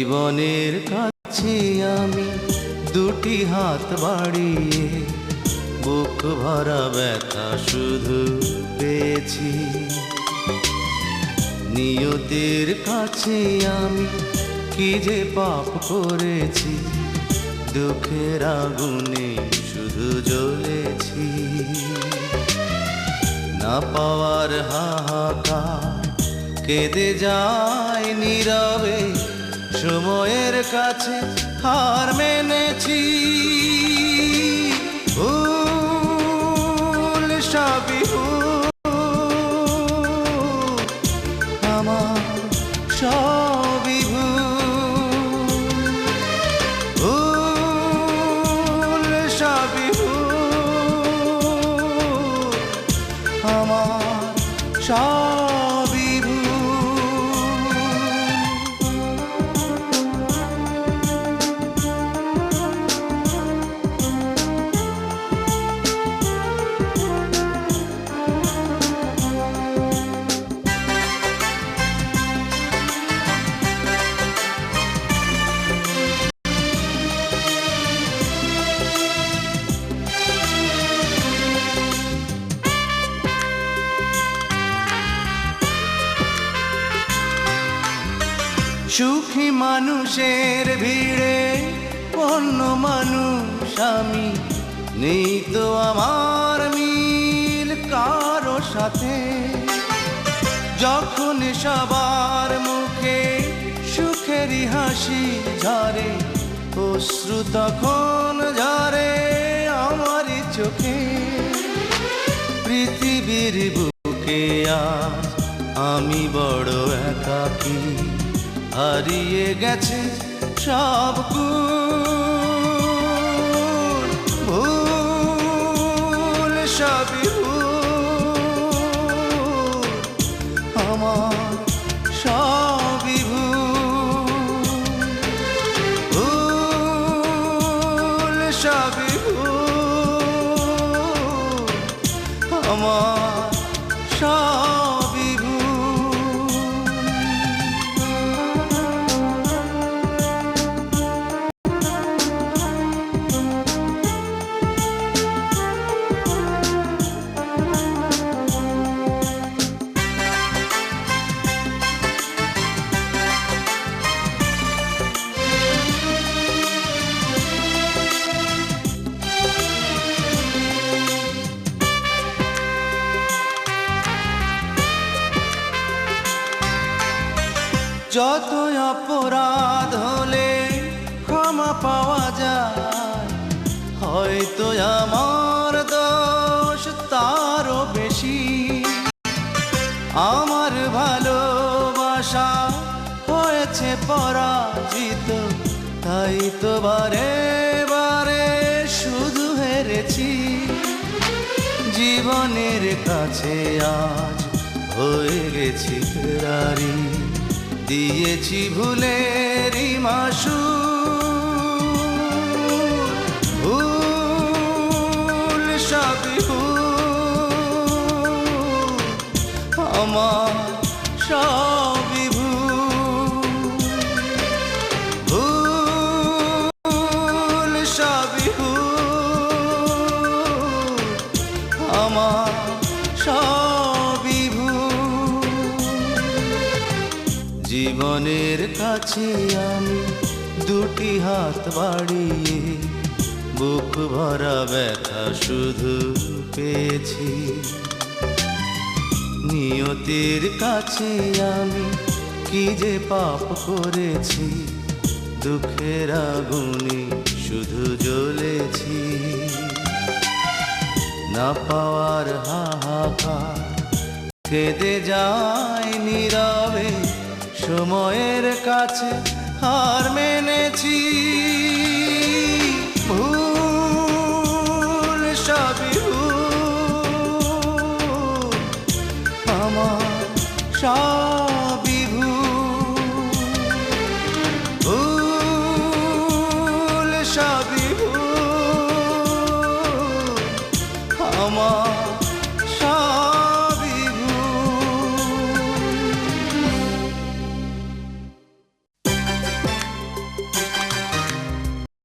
জীবনের কাছে আমি দুটি হাত বাড়িয়ে বুক ভরা ব্যথা শুধু পেয়েছি। নিয়তির কাছে আমি কি যে পাপ করেছি, দুঃখের আগুনে শুধু জ্বলেছি। না পাওয়ার হাহাকার কেঁদে যায় নীরবে, সময়ের কাছে হার মেনেছি। ভুল সবই ভুল, আমার সবই ভুল। ভুল সবই ভুল, আমার সবই ভুল। সুখী মানুষের ভিড়ে অন্য মানুষ আমি, নেই তো আমার মিল কারো সাথে। যখন সবার মুখে সুখেরই হাসি ঝরে, অশ্রু তখন ঝরে আমারই চোখে। পৃথিবীর বুকে আজ আমি বড় একাকী, হারিয়ে গেছে সব গুণ। ভুল সবই ভুল, আমার সবই ভুল। ভুল সবই ভুল, আমার সবই ভুল। যত অপরাধ হলে ক্ষমা পাওয়া যায়, হয়তো আমার দোষ তারও বেশি। আমার ভালোবাসা হয়েছে পরাজিত, তাই তো বারে বারে শুধু হেরেছি। জীবনের কাছে আজ হয়ে গেছি ফেরারি, দিয়েছি ভুলেরই মাসুল। ভুল সবই ভুল, আমার সবই ভুল। ভুল সবই ভুল, আমার সবই ভুল। জীবনের কাছে আমি দুটি হাত বাড়িয়ে বুক ভরা ব্যথা শুধু পেয়েছি। নিয়তির কাছে আমি কি যে পাপ করেছি, দুঃখের আগুনে শুধু জ্বলেছি। না পাওয়ার হাহাকার কেঁদে যায় নীরবে, সময়ের কাছে হার মেনেছি।